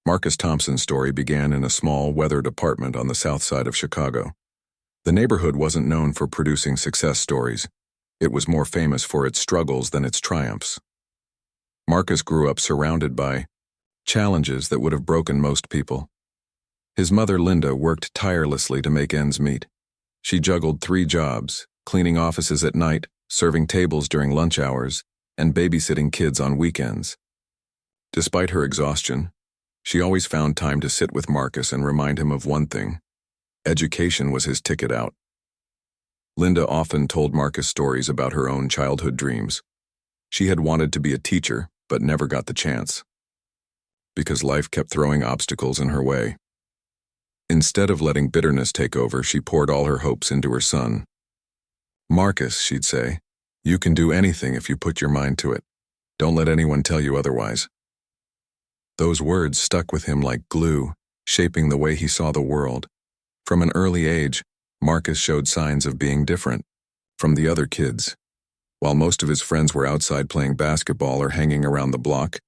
Marcus Thompson's story began in a small, weathered apartment on the south side of Chicago. The neighborhood wasn't known for producing success stories. It was more famous for its struggles than its triumphs. Marcus grew up surrounded by challenges that would have broken most people. His mother, Linda, worked tirelessly to make ends meet. She juggled 3 jobs, cleaning offices at night, serving tables during lunch hours, and babysitting kids on weekends. Despite her exhaustion, she always found time to sit with Marcus and remind him of one thing: education was his ticket out. Linda often told Marcus stories about her own childhood dreams. She had wanted to be a teacher, but never got the chance, because life kept throwing obstacles in her way. Instead of letting bitterness take over, she poured all her hopes into her son. "Marcus," she'd say, "you can do anything if you put your mind to it. Don't let anyone tell you otherwise." Those words stuck with him like glue, shaping the way he saw the world. From an early age, Marcus showed signs of being different from the other kids. While most of his friends were outside playing basketball or hanging around the block,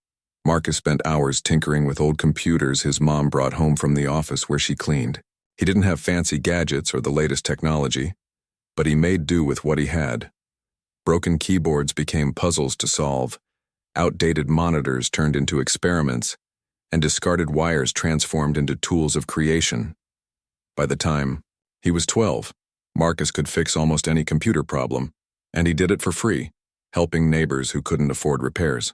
Marcus spent hours tinkering with old computers his mom brought home from the office where she cleaned. He didn't have fancy gadgets or the latest technology, but he made do with what he had. Broken keyboards became puzzles to solve, outdated monitors turned into experiments, and discarded wires transformed into tools of creation. By the time he was 12, Marcus could fix almost any computer problem, and he did it for free, helping neighbors who couldn't afford repairs.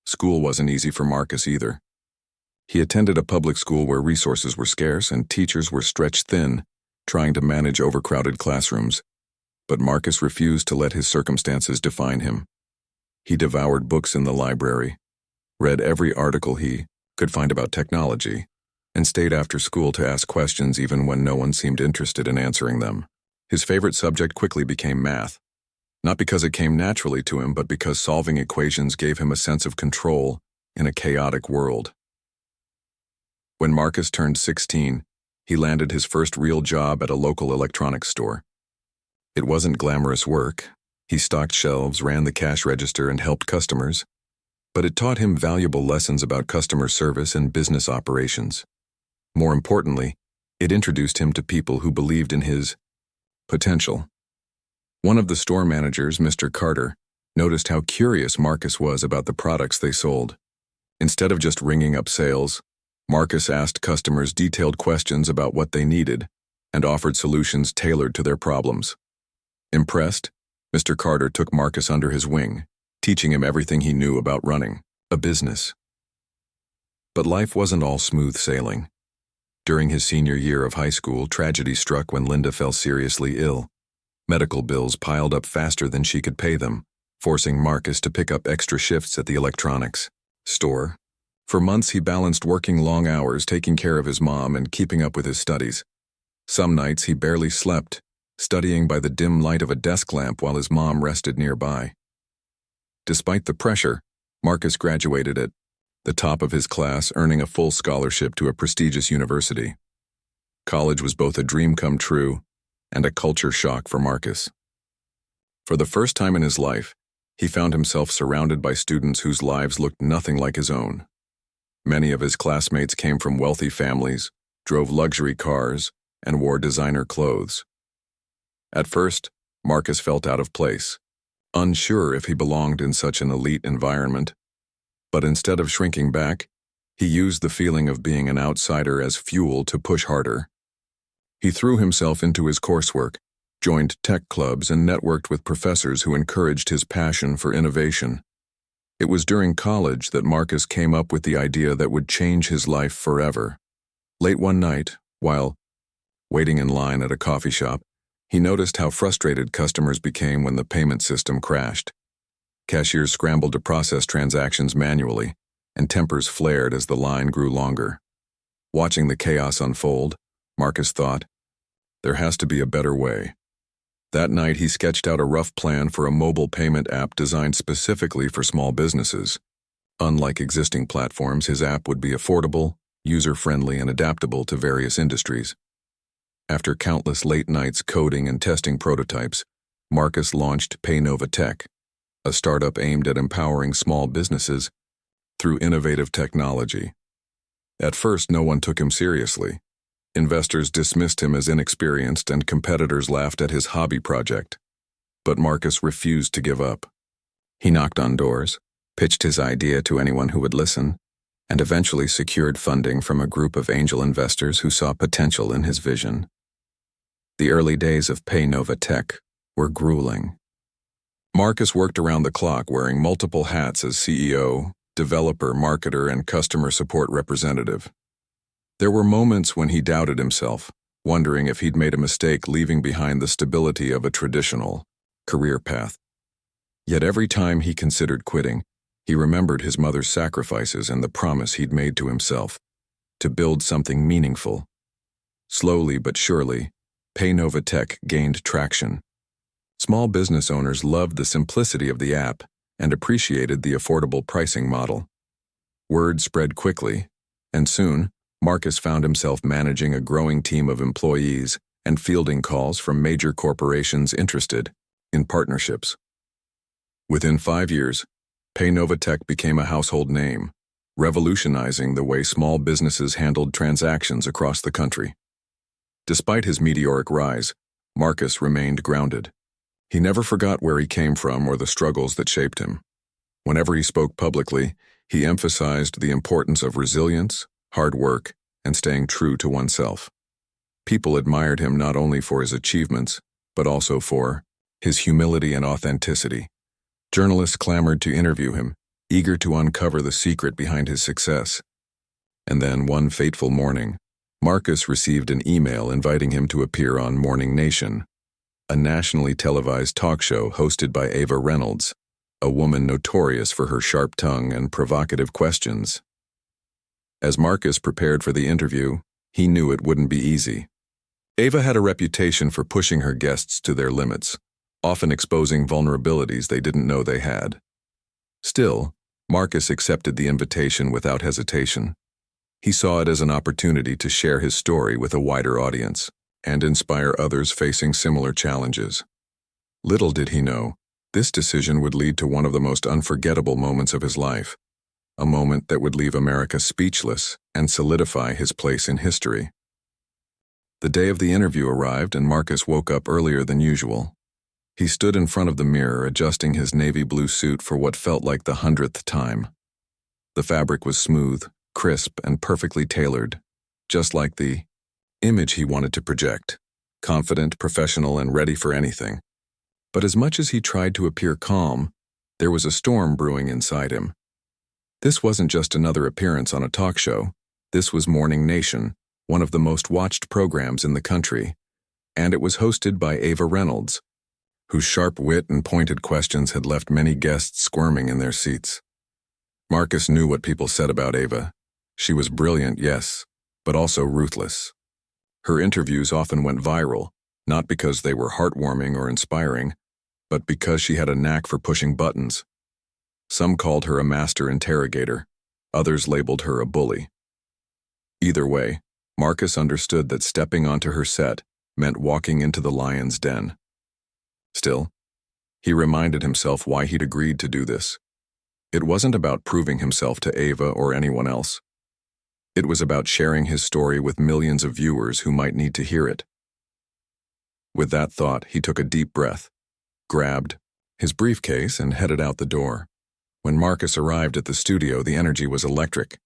School wasn't easy for Marcus either. He attended a public school where resources were scarce and teachers were stretched thin, trying to manage overcrowded classrooms. But Marcus refused to let his circumstances define him. He devoured books in the library, read every article he could find about technology, and stayed after school to ask questions even when no one seemed interested in answering them. His favorite subject quickly became math, not because it came naturally to him, but because solving equations gave him a sense of control in a chaotic world. When Marcus turned 16, he landed his first real job at a local electronics store. It wasn't glamorous work. He stocked shelves, ran the cash register, and helped customers, but it taught him valuable lessons about customer service and business operations. More importantly, it introduced him to people who believed in his potential. One of the store managers, Mr. Carter, noticed how curious Marcus was about the products they sold. Instead of just ringing up sales, Marcus asked customers detailed questions about what they needed and offered solutions tailored to their problems. Impressed, Mr. Carter took Marcus under his wing, teaching him everything he knew about running a business. But life wasn't all smooth sailing. During his senior year of high school, tragedy struck when Linda fell seriously ill. Medical bills piled up faster than she could pay them, forcing Marcus to pick up extra shifts at the electronics store. For months, he balanced working long hours, taking care of his mom, and keeping up with his studies. Some nights he barely slept, studying by the dim light of a desk lamp while his mom rested nearby. Despite the pressure, Marcus graduated at the top of his class, earning a full scholarship to a prestigious university. College was both a dream come true and a culture shock for Marcus. For the first time in his life, he found himself surrounded by students whose lives looked nothing like his own. Many of his classmates came from wealthy families, drove luxury cars, and wore designer clothes. At first, Marcus felt out of place, unsure if he belonged in such an elite environment. But instead of shrinking back, he used the feeling of being an outsider as fuel to push harder. He threw himself into his coursework, joined tech clubs, and networked with professors who encouraged his passion for innovation. It was during college that Marcus came up with the idea that would change his life forever. Late one night, while waiting in line at a coffee shop, he noticed how frustrated customers became when the payment system crashed. Cashiers scrambled to process transactions manually, and tempers flared as the line grew longer. Watching the chaos unfold, Marcus thought, there has to be a better way. That night, he sketched out a rough plan for a mobile payment app designed specifically for small businesses. Unlike existing platforms, his app would be affordable, user-friendly, and adaptable to various industries. After countless late nights coding and testing prototypes, Marcus launched Paynova Tech, a startup aimed at empowering small businesses through innovative technology. At first, no one took him seriously. Investors dismissed him as inexperienced and competitors laughed at his hobby project. But Marcus refused to give up. He knocked on doors, pitched his idea to anyone who would listen, and eventually secured funding from a group of angel investors who saw potential in his vision. The early days of PayNova Tech were grueling. Marcus worked around the clock wearing multiple hats as CEO, developer, marketer, and customer support representative. There were moments when he doubted himself, wondering if he'd made a mistake leaving behind the stability of a traditional career path. Yet every time he considered quitting, he remembered his mother's sacrifices and the promise he'd made to himself to build something meaningful. Slowly but surely, PayNova Tech gained traction. Small business owners loved the simplicity of the app and appreciated the affordable pricing model. Word spread quickly, and soon, Marcus found himself managing a growing team of employees and fielding calls from major corporations interested in partnerships. Within 5 years, PayNova Tech became a household name, revolutionizing the way small businesses handled transactions across the country. Despite his meteoric rise, Marcus remained grounded. He never forgot where he came from or the struggles that shaped him. Whenever he spoke publicly, he emphasized the importance of resilience, hard work, and staying true to oneself. People admired him not only for his achievements, but also for his humility and authenticity. Journalists clamored to interview him, eager to uncover the secret behind his success. And then, one fateful morning, Marcus received an email inviting him to appear on Morning Nation, a nationally televised talk show hosted by Ava Reynolds, a woman notorious for her sharp tongue and provocative questions. As Marcus prepared for the interview, he knew it wouldn't be easy. Ava had a reputation for pushing her guests to their limits, often exposing vulnerabilities they didn't know they had. Still, Marcus accepted the invitation without hesitation. He saw it as an opportunity to share his story with a wider audience and inspire others facing similar challenges. Little did he know, this decision would lead to one of the most unforgettable moments of his life, a moment that would leave America speechless and solidify his place in history. The day of the interview arrived and Marcus woke up earlier than usual. He stood in front of the mirror adjusting his navy blue suit for what felt like the 100th time. The fabric was smooth, crisp, and perfectly tailored, just like the image he wanted to project, confident, professional, and ready for anything. But as much as he tried to appear calm, there was a storm brewing inside him. This wasn't just another appearance on a talk show. This was Morning Nation, one of the most watched programs in the country, and it was hosted by Ava Reynolds, whose sharp wit and pointed questions had left many guests squirming in their seats. Marcus knew what people said about Ava. She was brilliant, yes, but also ruthless. Her interviews often went viral, not because they were heartwarming or inspiring, but because she had a knack for pushing buttons. Some called her a master interrogator, others labeled her a bully. Either way, Marcus understood that stepping onto her set meant walking into the lion's den. Still, he reminded himself why he'd agreed to do this. It wasn't about proving himself to Ava or anyone else. It was about sharing his story with millions of viewers who might need to hear it. With that thought, he took a deep breath, grabbed his briefcase, and headed out the door. When Marcus arrived at the studio, the energy was electric.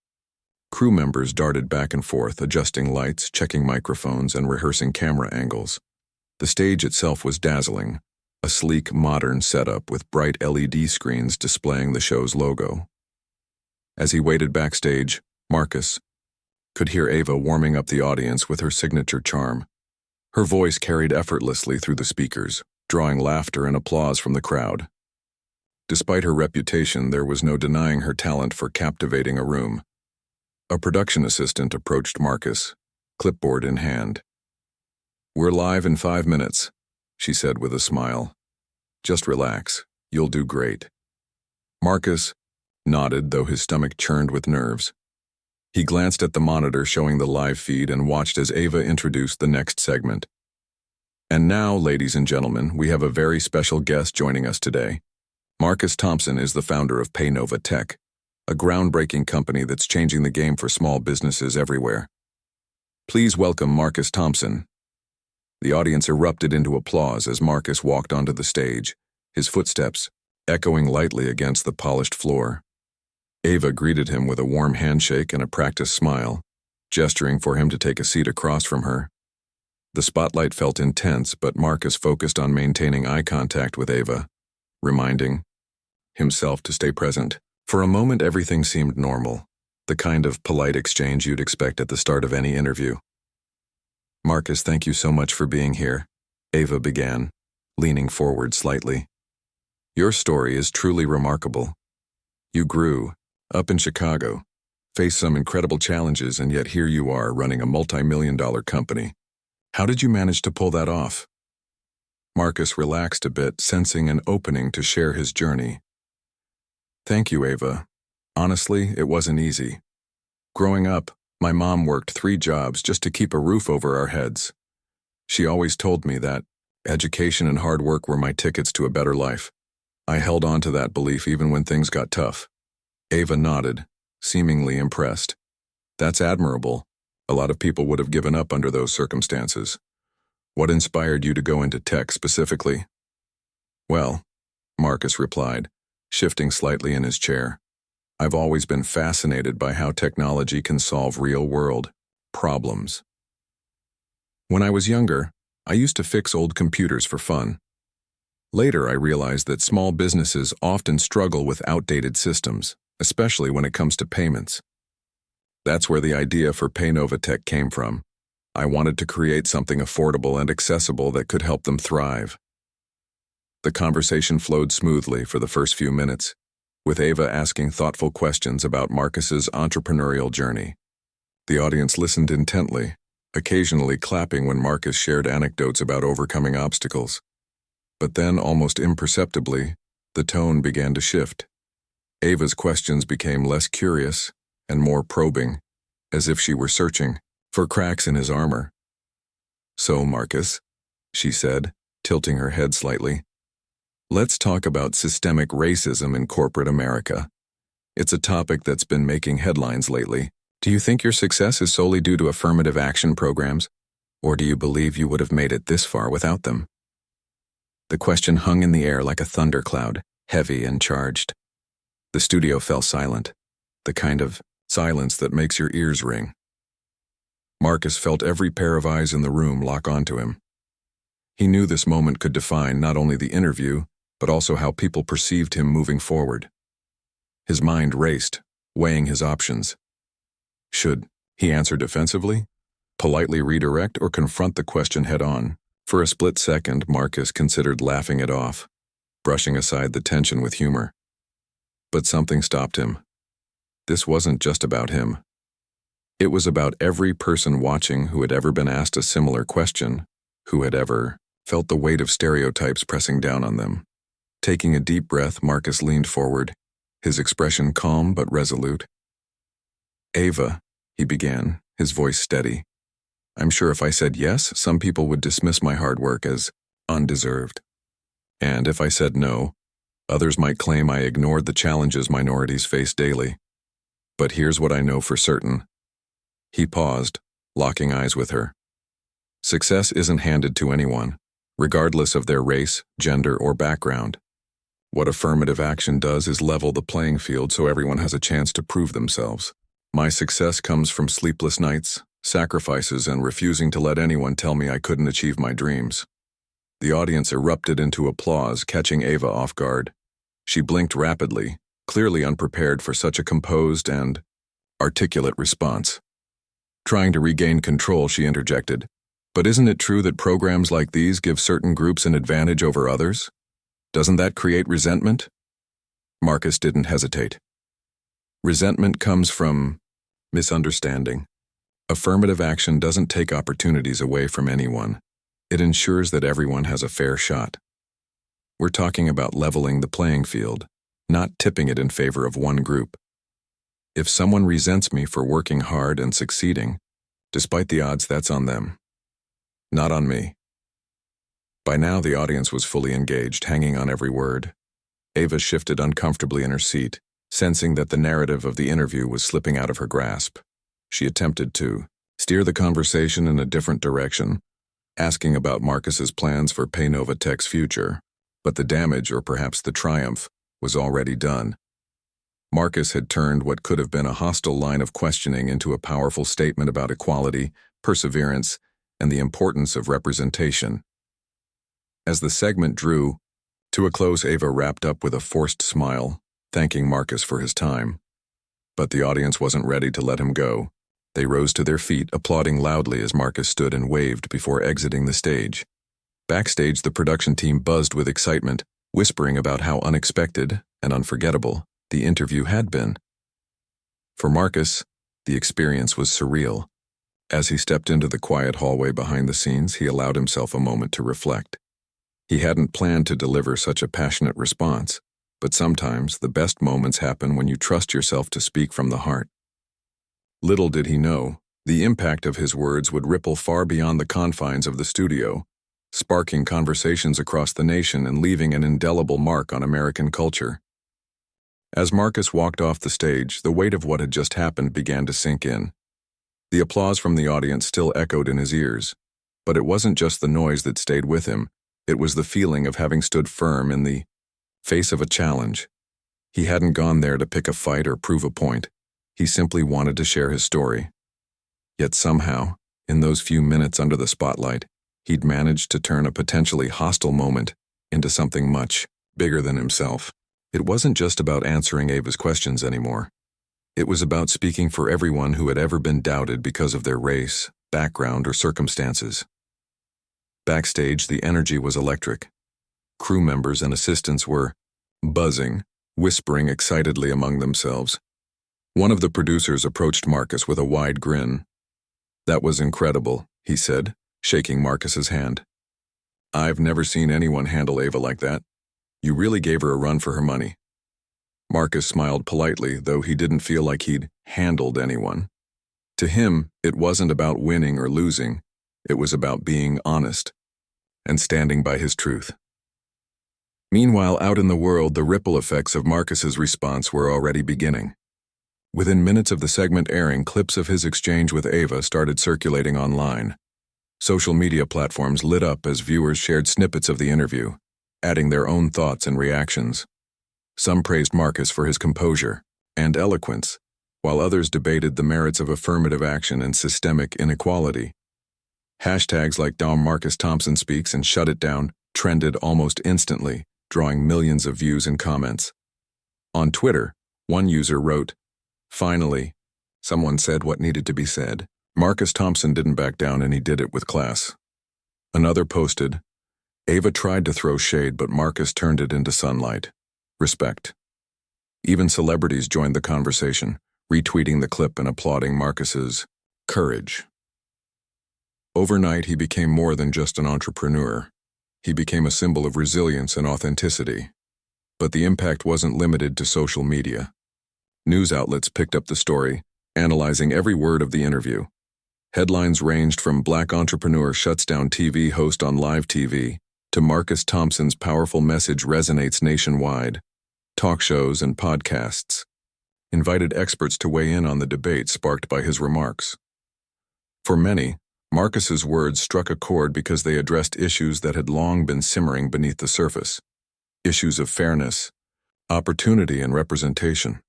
Crew members darted back and forth, adjusting lights, checking microphones, and rehearsing camera angles. The stage itself was dazzling, a sleek, modern setup with bright LED screens displaying the show's logo. As he waited backstage, Marcus could hear Ava warming up the audience with her signature charm. Her voice carried effortlessly through the speakers, drawing laughter and applause from the crowd. Despite her reputation, there was no denying her talent for captivating a room. A production assistant approached Marcus, clipboard in hand. "We're live in 5 minutes," she said with a smile. "Just relax, you'll do great." Marcus nodded, though his stomach churned with nerves. He glanced at the monitor showing the live feed and watched as Ava introduced the next segment. "And now, ladies and gentlemen, we have a very special guest joining us today. Marcus Thompson is the founder of PayNova Tech, a groundbreaking company that's changing the game for small businesses everywhere. Please welcome Marcus Thompson. The audience erupted into applause as Marcus walked onto the stage, his footsteps echoing lightly against the polished floor. Ava greeted him with a warm handshake and a practiced smile, gesturing for him to take a seat across from her. The spotlight felt intense, but Marcus focused on maintaining eye contact with Ava, reminding himself to stay present. For a moment, everything seemed normal, the kind of polite exchange you'd expect at the start of any interview. "Marcus, thank you so much for being here," Ava began, leaning forward slightly. "Your story is truly remarkable. You grew up in Chicago, faced some incredible challenges, and yet here you are running a multi-million-dollar company. How did you manage to pull that off?" Marcus relaxed a bit, sensing an opening to share his journey. "Thank you, Ava. Honestly, it wasn't easy. Growing up, my mom worked 3 jobs just to keep a roof over our heads. She always told me that education and hard work were my tickets to a better life. I held on to that belief even when things got tough." Ava nodded, seemingly impressed. "That's admirable. A lot of people would have given up under those circumstances. What inspired you to go into tech specifically?" "Well," Marcus replied, shifting slightly in his chair, "I've always been fascinated by how technology can solve real-world problems. When I was younger, I used to fix old computers for fun. Later, I realized that small businesses often struggle with outdated systems, especially when it comes to payments. That's where the idea for PayNovaTech came from. I wanted to create something affordable and accessible that could help them thrive." The conversation flowed smoothly for the first few minutes, with Ava asking thoughtful questions about Marcus's entrepreneurial journey. The audience listened intently, occasionally clapping when Marcus shared anecdotes about overcoming obstacles. But then, almost imperceptibly, the tone began to shift. Ava's questions became less curious and more probing, as if she were searching for cracks in his armor. "So, Marcus," she said, tilting her head slightly, "let's talk about systemic racism in corporate America. It's a topic that's been making headlines lately. Do you think your success is solely due to affirmative action programs, or do you believe you would have made it this far without them?" The question hung in the air like a thundercloud, heavy and charged. The studio fell silent, the kind of silence that makes your ears ring. Marcus felt every pair of eyes in the room lock onto him. He knew this moment could define not only the interview, but also how people perceived him moving forward. His mind raced, weighing his options. Should he answer defensively, politely redirect, or confront the question head-on? For a split second, Marcus considered laughing it off, brushing aside the tension with humor. But something stopped him. This wasn't just about him. It was about every person watching who had ever been asked a similar question, who had ever felt the weight of stereotypes pressing down on them. Taking a deep breath, Marcus leaned forward, his expression calm but resolute. "Ava," he began, his voice steady, "I'm sure if I said yes, some people would dismiss my hard work as undeserved. And if I said no, others might claim I ignored the challenges minorities face daily. But here's what I know for certain." He paused, locking eyes with her. "Success isn't handed to anyone, regardless of their race, gender, or background. What affirmative action does is level the playing field so everyone has a chance to prove themselves. My success comes from sleepless nights, sacrifices, and refusing to let anyone tell me I couldn't achieve my dreams." The audience erupted into applause, catching Ava off guard. She blinked rapidly, clearly unprepared for such a composed and articulate response. Trying to regain control, she interjected, "But isn't it true that programs like these give certain groups an advantage over others? Doesn't that create resentment?" Marcus didn't hesitate. "Resentment comes from misunderstanding. Affirmative action doesn't take opportunities away from anyone. It ensures that everyone has a fair shot. We're talking about leveling the playing field, not tipping it in favor of one group. If someone resents me for working hard and succeeding, despite the odds, that's on them, not on me." By now, the audience was fully engaged, hanging on every word. Ava shifted uncomfortably in her seat, Sensing that the narrative of the interview was slipping out of her grasp, she attempted to steer the conversation in a different direction, asking about Marcus's plans for Paynova Tech's future, but the damage, or perhaps the triumph, was already done. Marcus had turned what could have been a hostile line of questioning into a powerful statement about equality, perseverance, and the importance of representation. As the segment drew to a close, Ava wrapped up with a forced smile, thanking Marcus for his time. But the audience wasn't ready to let him go. They rose to their feet, applauding loudly as Marcus stood and waved before exiting the stage. Backstage, the production team buzzed with excitement, whispering about how unexpected and unforgettable the interview had been. For Marcus, the experience was surreal. As he stepped into the quiet hallway behind the scenes, he allowed himself a moment to reflect. He hadn't planned to deliver such a passionate response, but sometimes the best moments happen when you trust yourself to speak from the heart. Little did he know, the impact of his words would ripple far beyond the confines of the studio, sparking conversations across the nation and leaving an indelible mark on American culture. As Marcus walked off the stage, the weight of what had just happened began to sink in. The applause from the audience still echoed in his ears, but it wasn't just the noise that stayed with him, it was the feeling of having stood firm in the face of a challenge. He hadn't gone there to pick a fight or prove a point. He simply wanted to share his story. Yet somehow, in those few minutes under the spotlight, he'd managed to turn a potentially hostile moment into something much bigger than himself. It wasn't just about answering Ava's questions anymore. It was about speaking for everyone who had ever been doubted because of their race, background, or circumstances. Backstage, the energy was electric. Crew members and assistants were buzzing, whispering excitedly among themselves. One of the producers approached Marcus with a wide grin. "That was incredible," he said, shaking Marcus's hand. "I've never seen anyone handle Ava like that. You really gave her a run for her money." Marcus smiled politely, though he didn't feel like he'd handled anyone. To him, it wasn't about winning or losing. It was about being honest and standing by his truth. Meanwhile, out in the world, the ripple effects of Marcus's response were already beginning. Within minutes of the segment airing, clips of his exchange with Ava started circulating online. Social media platforms lit up as viewers shared snippets of the interview, adding their own thoughts and reactions. Some praised Marcus for his composure and eloquence, while others debated the merits of affirmative action and systemic inequality. Hashtags like Marcus Thompson Speaks and Shut It Down trended almost instantly, drawing millions of views and comments. On Twitter, one user wrote, "Finally, someone said what needed to be said. Marcus Thompson didn't back down and he did it with class." Another posted, "Ava tried to throw shade, but Marcus turned it into sunlight. Respect." Even celebrities joined the conversation, retweeting the clip and applauding Marcus's courage. Overnight, he became more than just an entrepreneur. He became a symbol of resilience and authenticity. But the impact wasn't limited to social media. News outlets picked up the story, analyzing every word of the interview. Headlines ranged from "Black entrepreneur shuts down TV host on live TV" to "Marcus Thompson's powerful message resonates nationwide." Talk shows and podcasts invited experts to weigh in on the debate sparked by his remarks. For many, Marcus's words struck a chord because they addressed issues that had long been simmering beneath the surface. Issues of fairness, opportunity, and representation.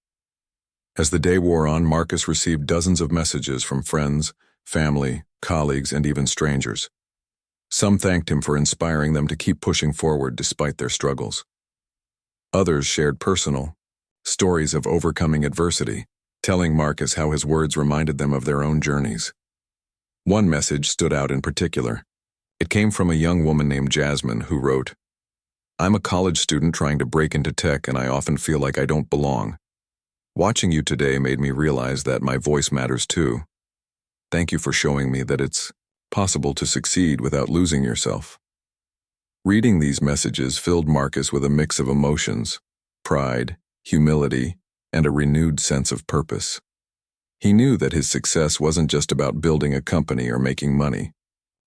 As the day wore on, Marcus received dozens of messages from friends, family, colleagues, and even strangers. Some thanked him for inspiring them to keep pushing forward despite their struggles. Others shared personal stories of overcoming adversity, telling Marcus how his words reminded them of their own journeys. One message stood out in particular. It came from a young woman named Jasmine who wrote, "I'm a college student trying to break into tech and I often feel like I don't belong. Watching you today made me realize that my voice matters too. Thank you for showing me that it's possible to succeed without losing yourself." Reading these messages filled Marcus with a mix of emotions, pride, humility, and a renewed sense of purpose. He knew that his success wasn't just about building a company or making money.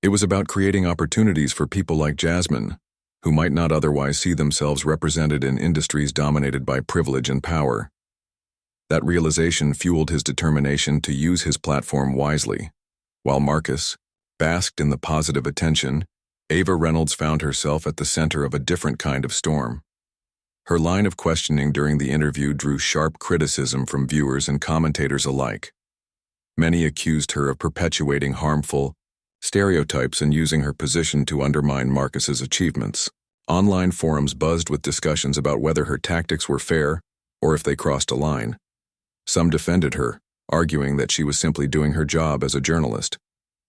It was about creating opportunities for people like Jasmine, who might not otherwise see themselves represented in industries dominated by privilege and power. That realization fueled his determination to use his platform wisely. While Marcus basked in the positive attention, Ava Reynolds found herself at the center of a different kind of storm. Her line of questioning during the interview drew sharp criticism from viewers and commentators alike. Many accused her of perpetuating harmful stereotypes and using her position to undermine Marcus's achievements. Online forums buzzed with discussions about whether her tactics were fair or if they crossed a line. Some defended her, arguing that she was simply doing her job as a journalist.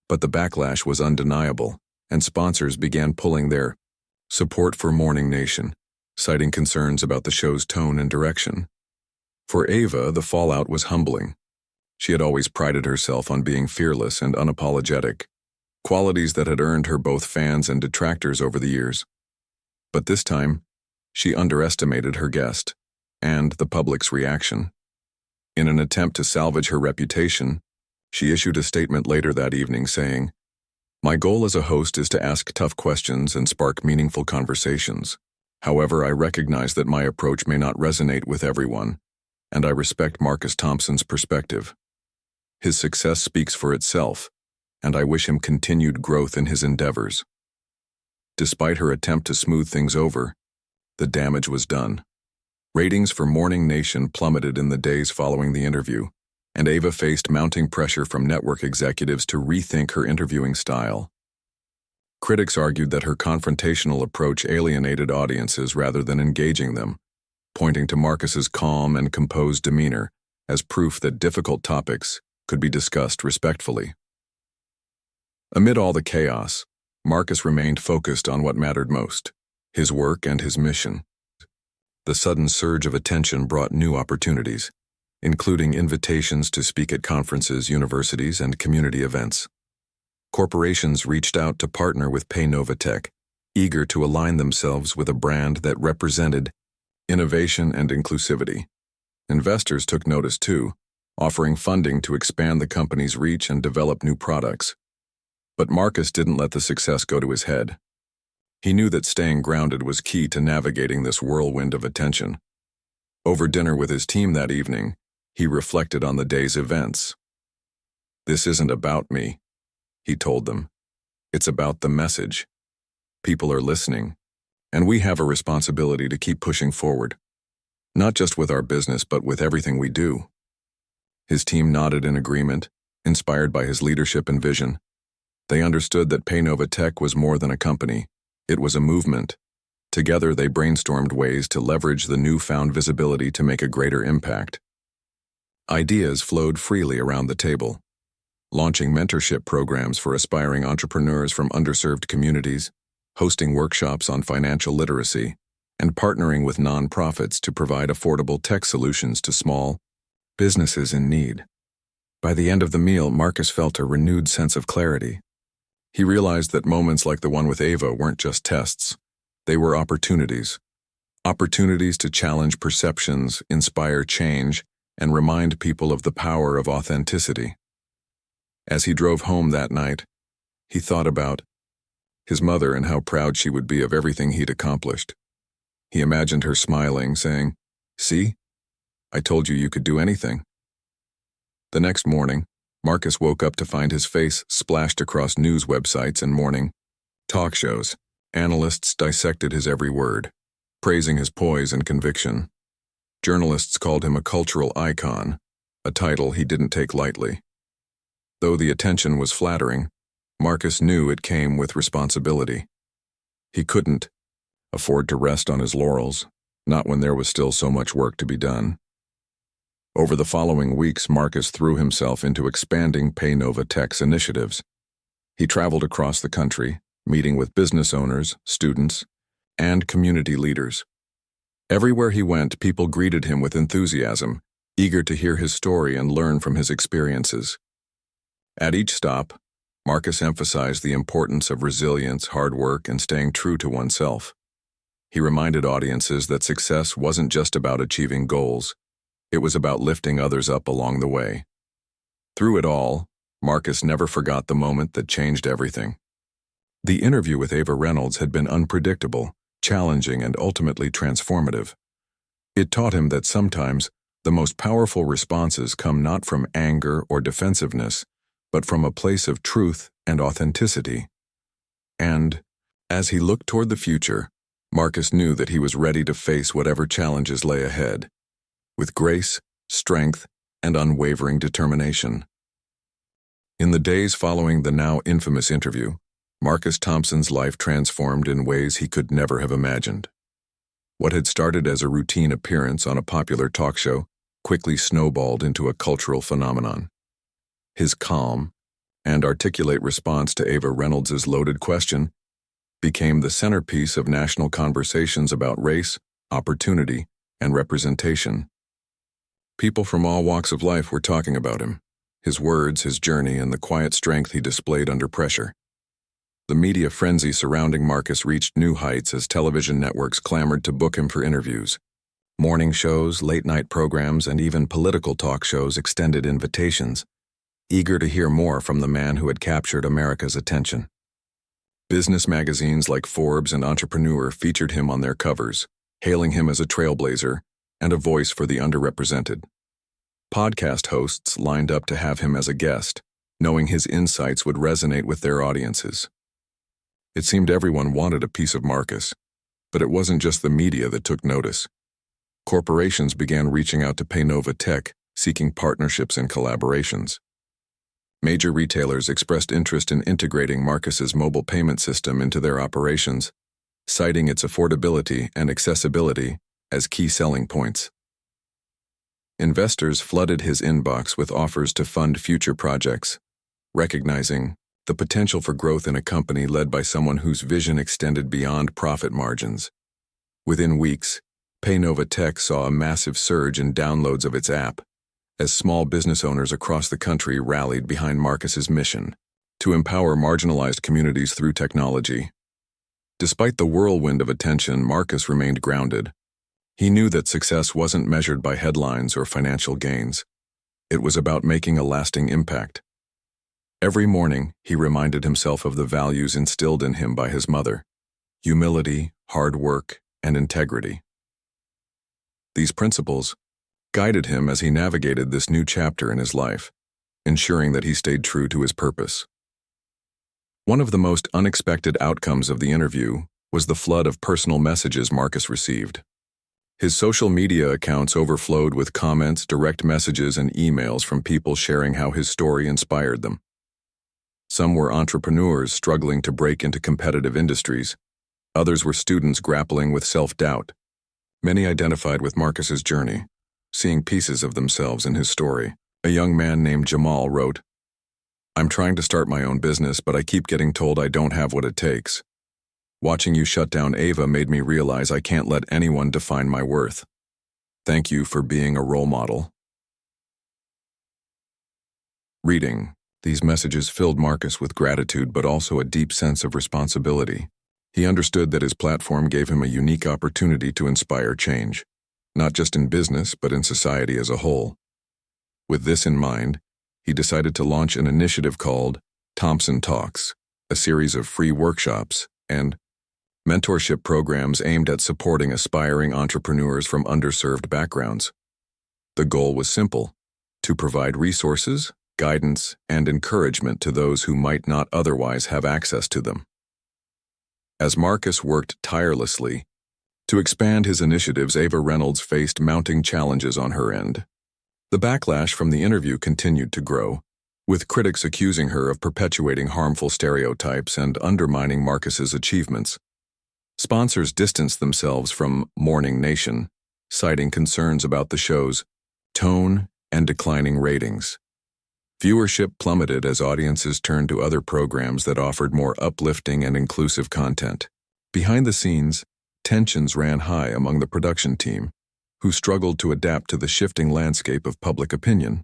But the backlash was undeniable, and sponsors began pulling their support for Morning Nation, citing concerns about the show's tone and direction. For Ava, the fallout was humbling. She had always prided herself on being fearless and unapologetic, qualities that had earned her both fans and detractors over the years. But this time, she underestimated her guest and the public's reaction. In an attempt to salvage her reputation, she issued a statement later that evening saying, "My goal as a host is to ask tough questions and spark meaningful conversations. However, I recognize that my approach may not resonate with everyone, and I respect Marcus Thompson's perspective. His success speaks for itself, and I wish him continued growth in his endeavors." Despite her attempt to smooth things over, the damage was done. Ratings for Morning Nation plummeted in the days following the interview, and Ava faced mounting pressure from network executives to rethink her interviewing style. Critics argued that her confrontational approach alienated audiences rather than engaging them, pointing to Marcus's calm and composed demeanor as proof that difficult topics could be discussed respectfully. Amid all the chaos, Marcus remained focused on what mattered most: his work and his mission. The sudden surge of attention brought new opportunities, including invitations to speak at conferences, universities, and community events. Corporations reached out to partner with PayNovaTech, eager to align themselves with a brand that represented innovation and inclusivity. Investors took notice too, offering funding to expand the company's reach and develop new products. But Marcus didn't let the success go to his head. He knew that staying grounded was key to navigating this whirlwind of attention. Over dinner with his team that evening, he reflected on the day's events. "This isn't about me," he told them. "It's about the message. People are listening, and we have a responsibility to keep pushing forward, not just with our business but with everything we do." His team nodded in agreement, inspired by his leadership and vision. They understood that PayNovaTech was more than a company. It was a movement. Together, they brainstormed ways to leverage the newfound visibility to make a greater impact. Ideas flowed freely around the table, launching mentorship programs for aspiring entrepreneurs from underserved communities, hosting workshops on financial literacy, and partnering with nonprofits to provide affordable tech solutions to small businesses in need. By the end of the meal, Marcus felt a renewed sense of clarity. He realized that moments like the one with Ava weren't just tests. They were opportunities. Opportunities to challenge perceptions, inspire change, and remind people of the power of authenticity. As he drove home that night, he thought about his mother and how proud she would be of everything he'd accomplished. He imagined her smiling, saying, "See? I told you could do anything." The next morning, Marcus woke up to find his face splashed across news websites and morning talk shows. Analysts dissected his every word, praising his poise and conviction. Journalists called him a cultural icon, a title he didn't take lightly. Though the attention was flattering, Marcus knew it came with responsibility. He couldn't afford to rest on his laurels, not when there was still so much work to be done. Over the following weeks, Marcus threw himself into expanding PayNovaTech's initiatives. He traveled across the country, meeting with business owners, students, and community leaders. Everywhere he went, people greeted him with enthusiasm, eager to hear his story and learn from his experiences. At each stop, Marcus emphasized the importance of resilience, hard work, and staying true to oneself. He reminded audiences that success wasn't just about achieving goals. It was about lifting others up along the way. Through it all, Marcus never forgot the moment that changed everything. The interview with Ava Reynolds had been unpredictable, challenging, and ultimately transformative. It taught him that sometimes The most powerful responses come not from anger or defensiveness, but from a place of truth and authenticity. And, as he looked toward the future, Marcus knew that he was ready to face whatever challenges lay ahead, with grace, strength, and unwavering determination. In the days following the now infamous interview, Marcus Thompson's life transformed in ways he could never have imagined. What had started as a routine appearance on a popular talk show quickly snowballed into a cultural phenomenon. His calm and articulate response to Ava Reynolds' loaded question became the centerpiece of national conversations about race, opportunity, and representation. People from all walks of life were talking about him, his words, his journey, and the quiet strength he displayed under pressure. The media frenzy surrounding Marcus reached new heights as television networks clamored to book him for interviews. Morning shows, late-night programs, and even political talk shows extended invitations, eager to hear more from the man who had captured America's attention. Business magazines like Forbes and Entrepreneur featured him on their covers, hailing him as a trailblazer and a voice for the underrepresented. Podcast hosts lined up to have him as a guest, knowing his insights would resonate with their audiences. It seemed everyone wanted a piece of Marcus, but it wasn't just the media that took notice. Corporations began reaching out to Paynova Tech, seeking partnerships and collaborations. Major retailers expressed interest in integrating Marcus's mobile payment system into their operations, citing its affordability and accessibility as key selling points. Investors flooded his inbox with offers to fund future projects, recognizing the potential for growth in a company led by someone whose vision extended beyond profit margins. Within weeks, Paynova Tech saw a massive surge in downloads of its app, as small business owners across the country rallied behind Marcus's mission to empower marginalized communities through technology. Despite the whirlwind of attention, Marcus remained grounded. He knew that success wasn't measured by headlines or financial gains. It was about making a lasting impact. Every morning, he reminded himself of the values instilled in him by his mother: humility, hard work, and integrity. These principles guided him as he navigated this new chapter in his life, ensuring that he stayed true to his purpose. One of the most unexpected outcomes of the interview was the flood of personal messages Marcus received. His social media accounts overflowed with comments, direct messages, and emails from people sharing how his story inspired them. Some were entrepreneurs struggling to break into competitive industries. Others were students grappling with self-doubt. Many identified with Marcus's journey, seeing pieces of themselves in his story. A young man named Jamal wrote, "I'm trying to start my own business, but I keep getting told I don't have what it takes. Watching you shut down Ava made me realize I can't let anyone define my worth. Thank you for being a role model." Reading these messages filled Marcus with gratitude but also a deep sense of responsibility. He understood that his platform gave him a unique opportunity to inspire change, not just in business but in society as a whole. With this in mind, he decided to launch an initiative called Thompson Talks, a series of free workshops and mentorship programs aimed at supporting aspiring entrepreneurs from underserved backgrounds. The goal was simple: to provide resources, guidance, and encouragement to those who might not otherwise have access to them. As Marcus worked tirelessly to expand his initiatives, Ava Reynolds faced mounting challenges on her end. The backlash from the interview continued to grow, with critics accusing her of perpetuating harmful stereotypes and undermining Marcus's achievements. Sponsors distanced themselves from Morning Nation, citing concerns about the show's tone and declining ratings. Viewership plummeted as audiences turned to other programs that offered more uplifting and inclusive content. Behind the scenes, tensions ran high among the production team, who struggled to adapt to the shifting landscape of public opinion.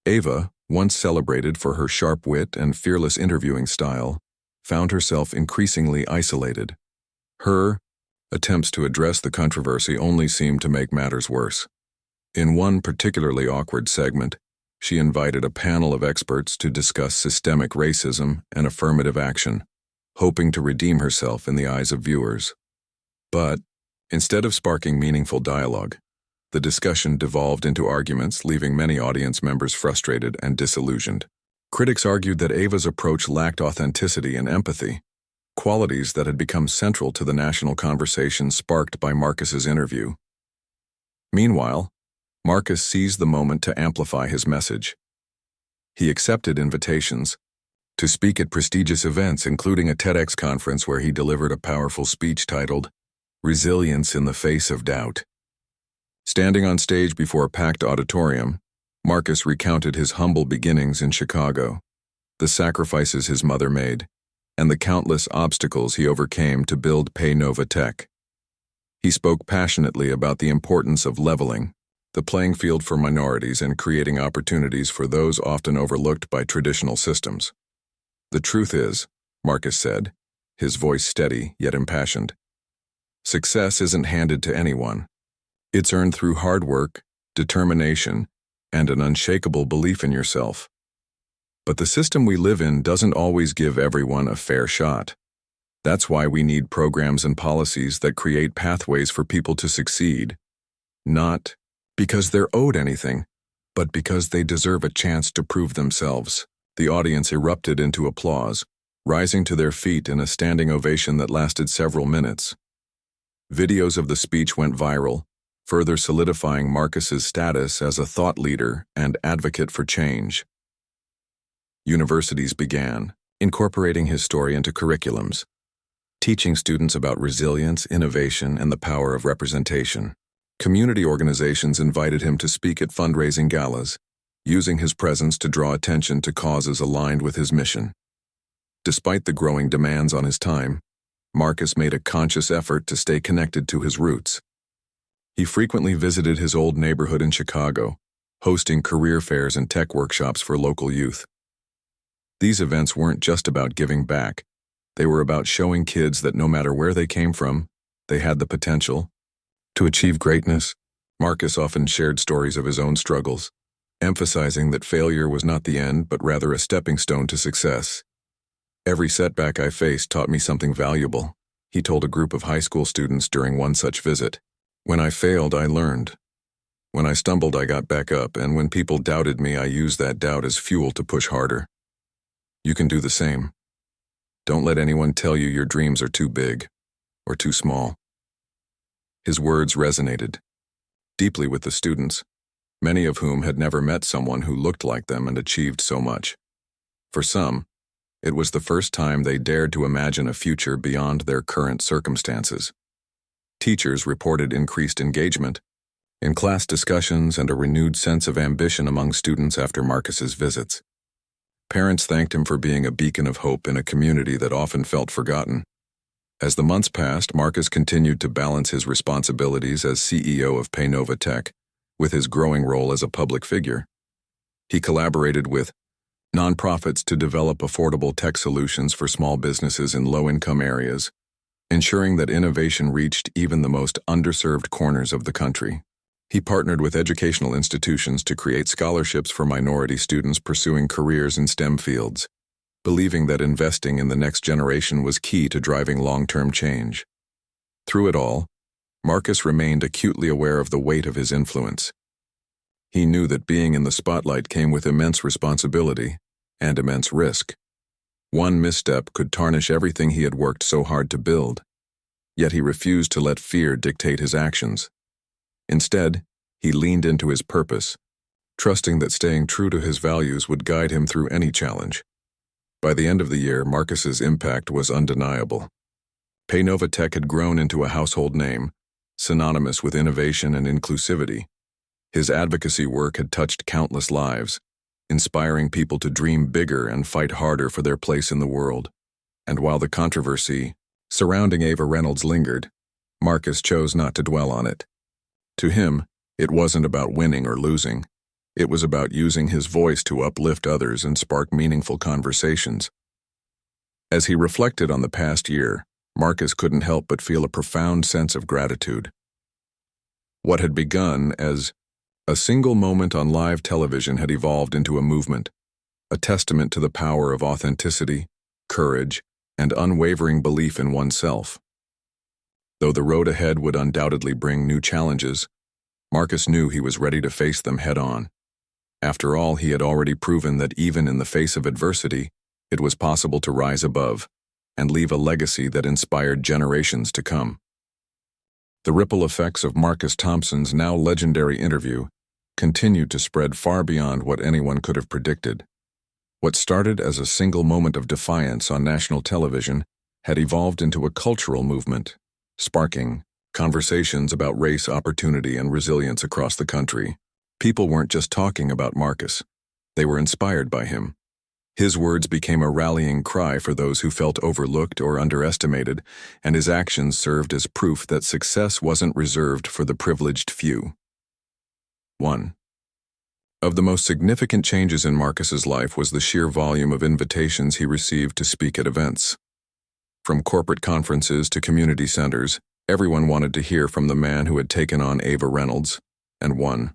Ava, once celebrated for her sharp wit and fearless interviewing style, found herself increasingly isolated. Her attempts to address the controversy only seemed to make matters worse. In one particularly awkward segment, she invited a panel of experts to discuss systemic racism and affirmative action, hoping to redeem herself in the eyes of viewers. But, instead of sparking meaningful dialogue, The discussion devolved into arguments, leaving many audience members frustrated and disillusioned. Critics argued that Ava's approach lacked authenticity and empathy, qualities that had become central to the national conversation sparked by Marcus's interview. Meanwhile, Marcus seized the moment to amplify his message. He accepted invitations to speak at prestigious events, including a TEDx conference where he delivered a powerful speech titled, "Resilience in the Face of Doubt." Standing on stage before a packed auditorium, Marcus recounted his humble beginnings in Chicago, the sacrifices his mother made, and the countless obstacles he overcame to build PayNova Tech. He spoke passionately about the importance of leveling the playing field for minorities and creating opportunities for those often overlooked by traditional systems. "The truth is," Marcus said, his voice steady yet impassioned, "success isn't handed to anyone. It's earned through hard work, determination, and an unshakable belief in yourself. But the system we live in doesn't always give everyone a fair shot. That's why we need programs and policies that create pathways for people to succeed, not because they're owed anything, but because they deserve a chance to prove themselves." The audience erupted into applause, rising to their feet in a standing ovation that lasted several minutes. Videos of the speech went viral, further solidifying Marcus's status as a thought leader and advocate for change. Universities began incorporating his story into curriculums, teaching students about resilience, innovation, and the power of representation. Community organizations invited him to speak at fundraising galas, using his presence to draw attention to causes aligned with his mission. Despite the growing demands on his time, Marcus made a conscious effort to stay connected to his roots. He frequently visited his old neighborhood in Chicago, hosting career fairs and tech workshops for local youth. These events weren't just about giving back. They were about showing kids that no matter where they came from, they had the potential to achieve greatness. Marcus often shared stories of his own struggles, emphasizing that failure was not the end but rather a stepping stone to success. "Every setback I faced taught me something valuable," he told a group of high school students during one such visit. "When I failed, I learned. When I stumbled, I got back up, and when people doubted me, I used that doubt as fuel to push harder. You can do the same. Don't let anyone tell you your dreams are too big or too small." His words resonated deeply with the students, many of whom had never met someone who looked like them and achieved so much. For some, it was the first time they dared to imagine a future beyond their current circumstances. Teachers reported increased engagement in class discussions and a renewed sense of ambition among students after Marcus's visits. Parents thanked him for being a beacon of hope in a community that often felt forgotten. As the months passed, Marcus continued to balance his responsibilities as CEO of PayNova Tech with his growing role as a public figure. He collaborated with nonprofits to develop affordable tech solutions for small businesses in low-income areas, ensuring that innovation reached even the most underserved corners of the country. He partnered with educational institutions to create scholarships for minority students pursuing careers in STEM fields, believing that investing in the next generation was key to driving long-term change. Through it all, Marcus remained acutely aware of the weight of his influence. He knew that being in the spotlight came with immense responsibility and immense risk. One misstep could tarnish everything he had worked so hard to build, yet he refused to let fear dictate his actions. Instead, he leaned into his purpose, trusting that staying true to his values would guide him through any challenge. By the end of the year, Marcus's impact was undeniable. PayNova Tech had grown into a household name, synonymous with innovation and inclusivity. His advocacy work had touched countless lives, inspiring people to dream bigger and fight harder for their place in the world. And while the controversy surrounding Ava Reynolds lingered, Marcus chose not to dwell on it. To him, it wasn't about winning or losing. It was about using his voice to uplift others and spark meaningful conversations. As he reflected on the past year, Marcus couldn't help but feel a profound sense of gratitude. What had begun as a single moment on live television had evolved into a movement, a testament to the power of authenticity, courage, and unwavering belief in oneself. Though the road ahead would undoubtedly bring new challenges, Marcus knew he was ready to face them head-on. After all, he had already proven that even in the face of adversity, it was possible to rise above and leave a legacy that inspired generations to come. The ripple effects of Marcus Thompson's now legendary interview continued to spread far beyond what anyone could have predicted. What started as a single moment of defiance on national television had evolved into a cultural movement, sparking conversations about race, opportunity, and resilience across the country. People weren't just talking about Marcus. They were inspired by him. His words became a rallying cry for those who felt overlooked or underestimated, and his actions served as proof that success wasn't reserved for the privileged few. 1. Of the most significant changes in Marcus's life was the sheer volume of invitations he received to speak at events. From corporate conferences to community centers, everyone wanted to hear from the man who had taken on Ava Reynolds, and won.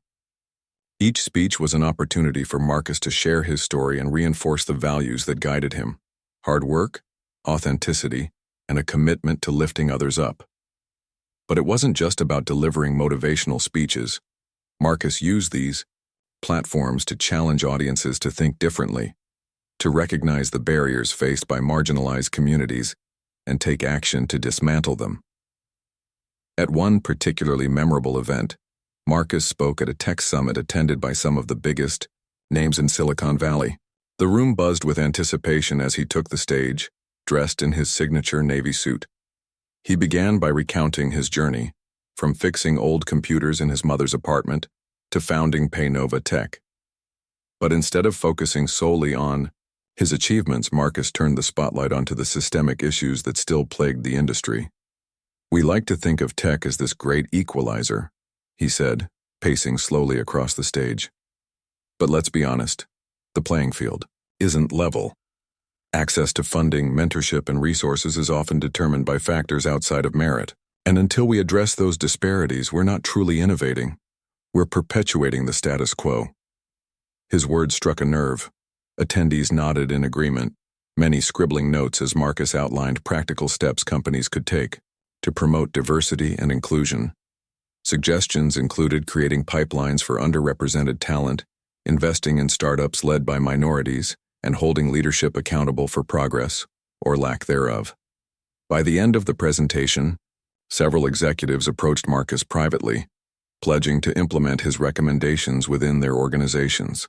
Each speech was an opportunity for Marcus to share his story and reinforce the values that guided him: hard work, authenticity, and a commitment to lifting others up. But it wasn't just about delivering motivational speeches. Marcus used these platforms to challenge audiences to think differently, to recognize the barriers faced by marginalized communities, and take action to dismantle them. At one particularly memorable event, Marcus spoke at a tech summit attended by some of the biggest names in Silicon Valley. The room buzzed with anticipation as he took the stage, dressed in his signature Navy suit. He began by recounting his journey, from fixing old computers in his mother's apartment to founding Paynova Tech. But instead of focusing solely on his achievements, Marcus turned the spotlight onto the systemic issues that still plagued the industry. "We like to think of tech as this great equalizer," he said, pacing slowly across the stage. "But let's be honest, the playing field isn't level. Access to funding, mentorship, and resources is often determined by factors outside of merit. And until we address those disparities, we're not truly innovating. We're perpetuating the status quo." His words struck a nerve. Attendees nodded in agreement, many scribbling notes as Marcus outlined practical steps companies could take to promote diversity and inclusion. Suggestions included creating pipelines for underrepresented talent, investing in startups led by minorities, and holding leadership accountable for progress, or lack thereof. By the end of the presentation, several executives approached Marcus privately, pledging to implement his recommendations within their organizations.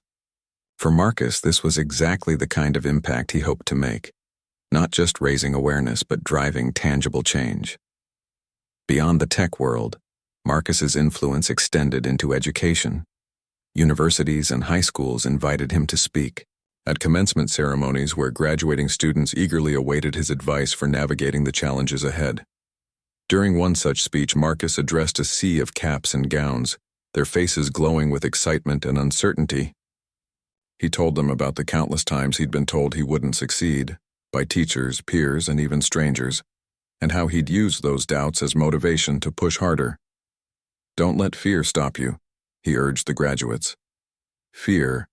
For Marcus, this was exactly the kind of impact he hoped to make, not just raising awareness but driving tangible change. Beyond the tech world, Marcus's influence extended into education. Universities and high schools invited him to speak at commencement ceremonies where graduating students eagerly awaited his advice for navigating the challenges ahead. During one such speech, Marcus addressed a sea of caps and gowns, their faces glowing with excitement and uncertainty. He told them about the countless times he'd been told he wouldn't succeed, by teachers, peers, and even strangers, and how he'd used those doubts as motivation to push harder. "Don't let fear stop you," he urged the graduates. "Fear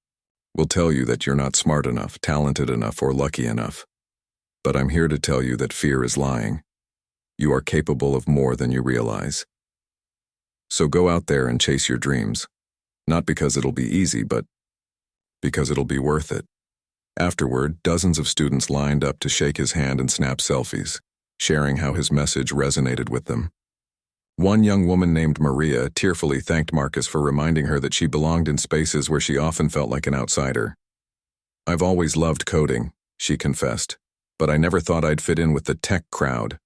will tell you that you're not smart enough, talented enough, or lucky enough. But I'm here to tell you that fear is lying. You are capable of more than you realize. So go out there and chase your dreams, not because it'll be easy, but because it'll be worth it." Afterward, dozens of students lined up to shake his hand and snap selfies, sharing how his message resonated with them. One young woman named Maria tearfully thanked Marcus for reminding her that she belonged in spaces where she often felt like an outsider. "I've always loved coding," she confessed, "but I never thought I'd fit in with the tech crowd.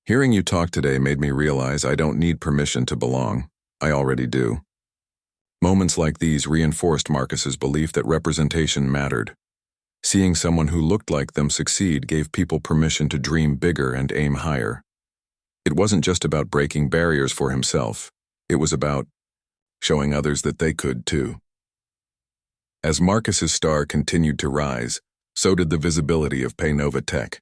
Hearing you talk today made me realize I don't need permission to belong. I already do." Moments like these reinforced Marcus's belief that representation mattered. Seeing someone who looked like them succeed gave people permission to dream bigger and aim higher. It wasn't just about breaking barriers for himself. It was about showing others that they could too. As Marcus's star continued to rise, so did the visibility of Paynova Tech.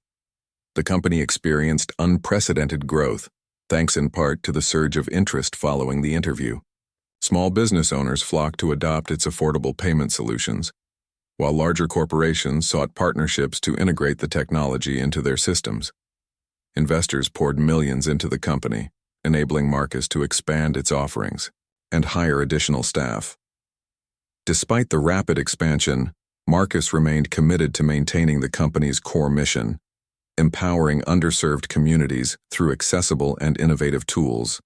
The company experienced unprecedented growth, thanks in part to the surge of interest following the interview. Small business owners flocked to adopt its affordable payment solutions, while larger corporations sought partnerships to integrate the technology into their systems. Investors poured millions into the company, enabling Marcus to expand its offerings. and hire additional staff. Despite the rapid expansion, Marcus remained committed to maintaining the company's core mission, empowering underserved communities through accessible and innovative tools.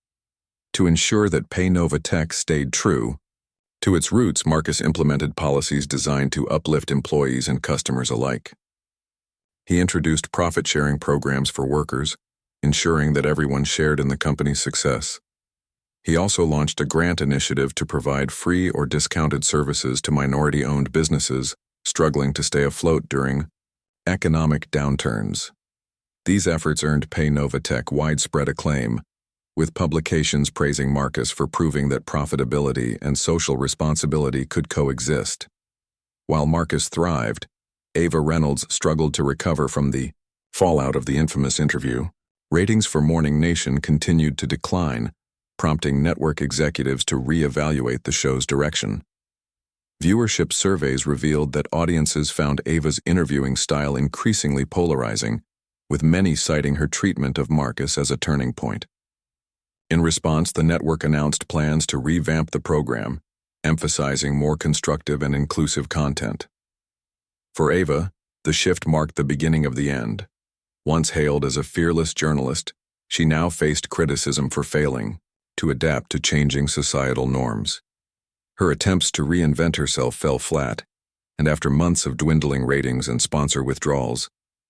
To ensure that PayNova Tech stayed true to its roots, Marcus implemented policies designed to uplift employees and customers alike. He introduced profit-sharing programs for workers, ensuring that everyone shared in the company's success. He also launched a grant initiative to provide free or discounted services to minority-owned businesses struggling to stay afloat during economic downturns. These efforts earned PayNova Tech widespread acclaim, with publications praising Marcus for proving that profitability and social responsibility could coexist. While Marcus thrived, Ava Reynolds struggled to recover from the fallout of the infamous interview. Ratings for Morning Nation continued to decline, prompting network executives to re-evaluate the show's direction. Viewership surveys revealed that audiences found Ava's interviewing style increasingly polarizing, with many citing her treatment of Marcus as a turning point. In response, the network announced plans to revamp the program, emphasizing more constructive and inclusive content. For Ava, the shift marked the beginning of the end. Once hailed as a fearless journalist, she now faced criticism for failing to adapt to changing societal norms. Her attempts to reinvent herself fell flat, and after months of dwindling ratings and sponsor withdrawals,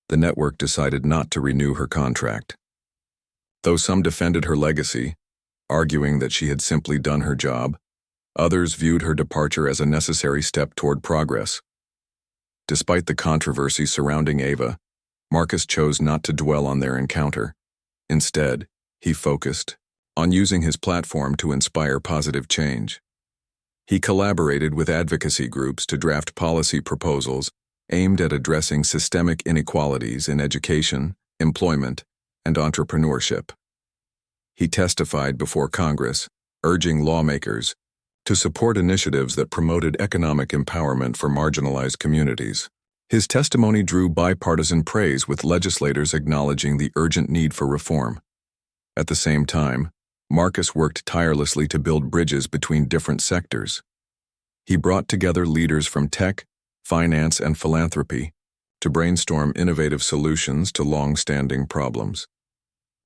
the network decided not to renew her contract. Though some defended her legacy, arguing that she had simply done her job, others viewed her departure as a necessary step toward progress. Despite the controversy surrounding Ava, Marcus chose not to dwell on their encounter. Instead, he focused on using his platform to inspire positive change. He collaborated with advocacy groups to draft policy proposals aimed at addressing systemic inequalities in education, employment, and entrepreneurship. He testified before Congress, urging lawmakers to support initiatives that promoted economic empowerment for marginalized communities. His testimony drew bipartisan praise, with legislators acknowledging the urgent need for reform. At the same time, Marcus worked tirelessly to build bridges between different sectors. He brought together leaders from tech, finance, and philanthropy to brainstorm innovative solutions to long-standing problems.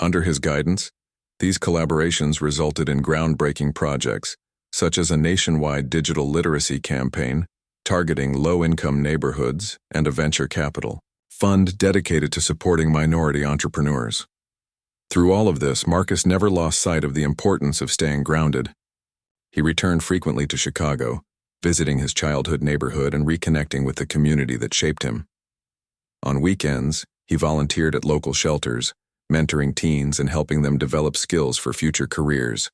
Under his guidance, these collaborations resulted in groundbreaking projects, such as a nationwide digital literacy campaign targeting low-income neighborhoods and a venture capital fund dedicated to supporting minority entrepreneurs. Through all of this, Marcus never lost sight of the importance of staying grounded. He returned frequently to Chicago, visiting his childhood neighborhood and reconnecting with the community that shaped him. On weekends, he volunteered at local shelters, mentoring teens and helping them develop skills for future careers.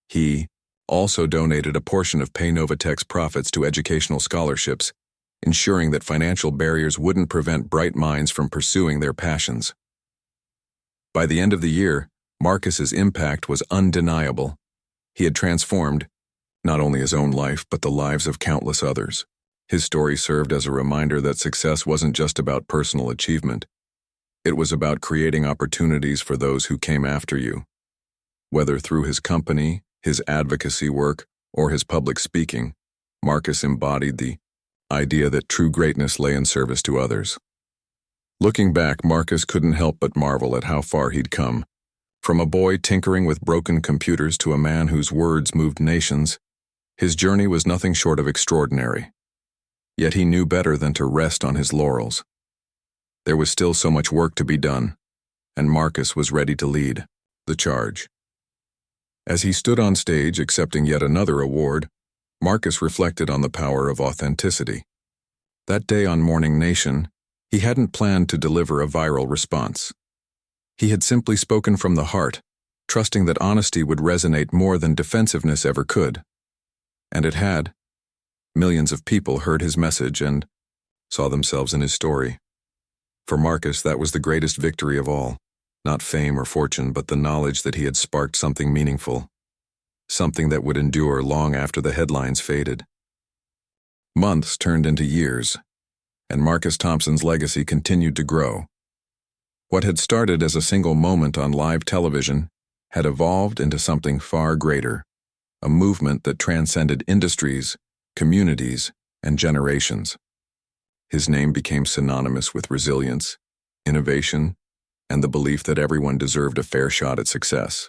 He also donated a portion of PayNova Tech's profits to educational scholarships, ensuring that financial barriers wouldn't prevent bright minds from pursuing their passions. By the end of the year, Marcus's impact was undeniable. He had transformed not only his own life, but the lives of countless others. His story served as a reminder that success wasn't just about personal achievement. It was about creating opportunities for those who came after you. Whether through his company, his advocacy work, or his public speaking, Marcus embodied the idea that true greatness lay in service to others. Looking back, Marcus couldn't help but marvel at how far he'd come. From a boy tinkering with broken computers to a man whose words moved nations, his journey was nothing short of extraordinary. Yet he knew better than to rest on his laurels. There was still so much work to be done, and Marcus was ready to lead the charge. As he stood on stage accepting yet another award, Marcus reflected on the power of authenticity. That day on Morning Nation, he hadn't planned to deliver a viral response. He had simply spoken from the heart, trusting that honesty would resonate more than defensiveness ever could. And it had. Millions of people heard his message and saw themselves in his story. For Marcus, that was the greatest victory of all. Not fame or fortune, but the knowledge that he had sparked something meaningful. Something that would endure long after the headlines faded. Months turned into years, and Marcus Thompson's legacy continued to grow. What had started as a single moment on live television had evolved into something far greater. a movement that transcended industries, communities, and generations. His name became synonymous with resilience, innovation, and the belief that everyone deserved a fair shot at success.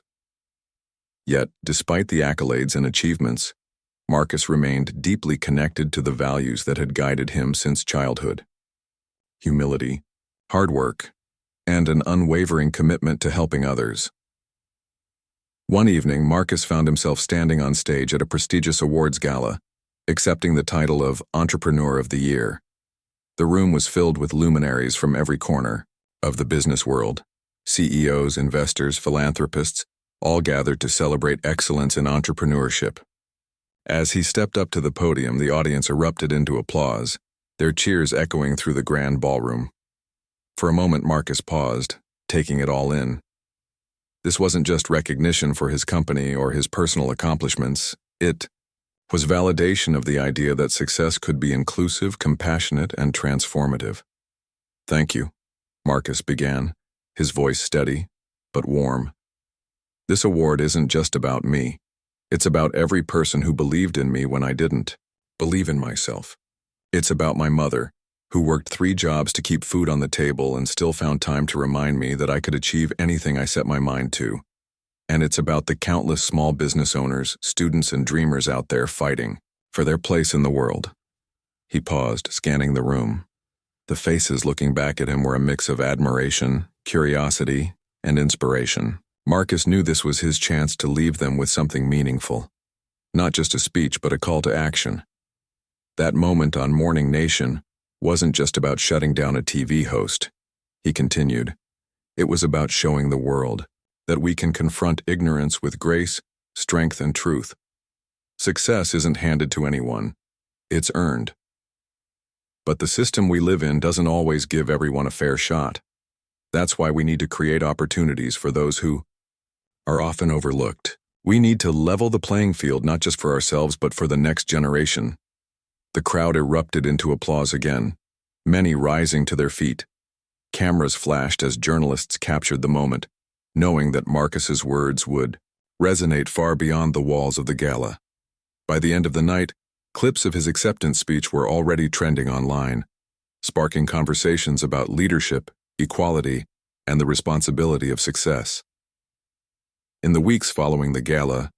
Yet, despite the accolades and achievements, Marcus remained deeply connected to the values that had guided him since childhood: humility, hard work, and an unwavering commitment to helping others. One evening, Marcus found himself standing on stage at a prestigious awards gala, accepting the title of Entrepreneur of the Year. The room was filled with luminaries from every corner of the business world: CEOs, investors, philanthropists, all gathered to celebrate excellence in entrepreneurship. As he stepped up to the podium, the audience erupted into applause, their cheers echoing through the grand ballroom. For a moment, Marcus paused, taking it all in. This wasn't just recognition for his company or his personal accomplishments. It was validation of the idea that success could be inclusive, compassionate, and transformative. "Thank you," Marcus began, his voice steady, but warm. "This award isn't just about me. It's about every person who believed in me when I didn't believe in myself. It's about my mother, who worked 3 jobs to keep food on the table and still found time to remind me that I could achieve anything I set my mind to. And it's about the countless small business owners, students, and dreamers out there fighting for their place in the world." He paused, scanning the room. The faces looking back at him were a mix of admiration, curiosity, and inspiration. Marcus knew this was his chance to leave them with something meaningful. Not just a speech, but a call to action. That moment on Morning Nation wasn't just about shutting down a TV host. He continued. It was about showing the world that we can confront ignorance with grace, strength, and truth. Success isn't handed to anyone. It's earned. But the system we live in doesn't always give everyone a fair shot. That's why we need to create opportunities for those who are often overlooked. We need to level the playing field not just for ourselves but for the next generation. The crowd erupted into applause again, many rising to their feet. Cameras flashed as journalists captured the moment, knowing that Marcus's words would resonate far beyond the walls of the gala. By the end of the night, clips of his acceptance speech were already trending online, sparking conversations about leadership, equality, and the responsibility of success. In the weeks following the gala,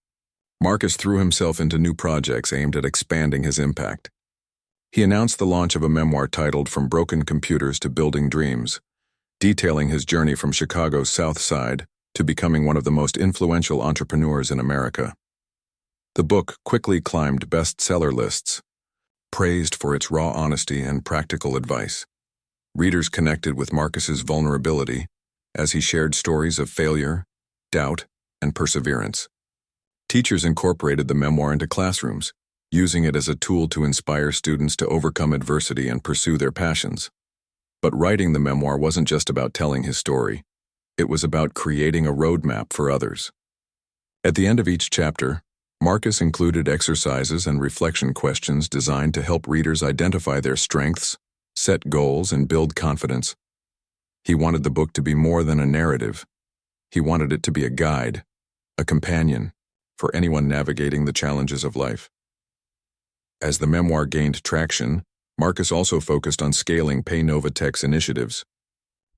Marcus threw himself into new projects aimed at expanding his impact. He announced the launch of a memoir titled From Broken Computers to Building Dreams, detailing his journey from Chicago's South Side to becoming one of the most influential entrepreneurs in America. The book quickly climbed bestseller lists, praised for its raw honesty and practical advice. Readers connected with Marcus's vulnerability as he shared stories of failure, doubt, and perseverance. Teachers incorporated the memoir into classrooms, using it as a tool to inspire students to overcome adversity and pursue their passions. But writing the memoir wasn't just about telling his story. It was about creating a roadmap for others. At the end of each chapter, Marcus included exercises and reflection questions designed to help readers identify their strengths, set goals, and build confidence. He wanted the book to be more than a narrative. He wanted it to be a guide, a companion, for anyone navigating the challenges of life. As the memoir gained traction, Marcus also focused on scaling PayNova Tech's initiatives.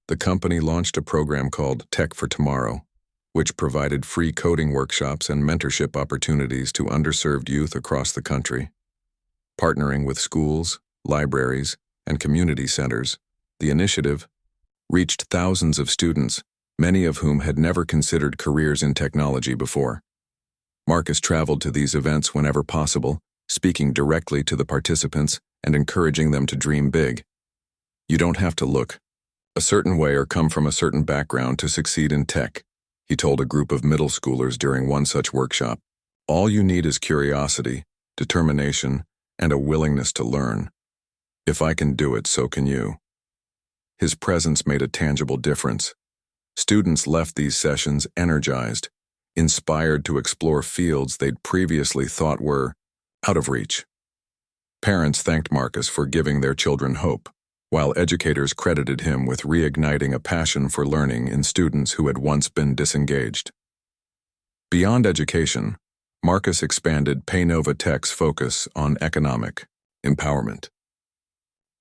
The company launched a program called Tech for Tomorrow, which provided free coding workshops and mentorship opportunities to underserved youth across the country. Partnering with schools, libraries, and community centers, the initiative reached thousands of students, many of whom had never considered careers in technology before. Marcus traveled to these events whenever possible, speaking directly to the participants and encouraging them to dream big. You don't have to look a certain way or come from a certain background to succeed in tech, he told a group of middle schoolers during one such workshop. All you need is curiosity, determination, and a willingness to learn. If I can do it, so can you. His presence made a tangible difference. Students left these sessions energized, inspired to explore fields they'd previously thought were out of reach. Parents thanked Marcus for giving their children hope, while educators credited him with reigniting a passion for learning in students who had once been disengaged. Beyond education, Marcus expanded Paynova Tech's focus on economic empowerment.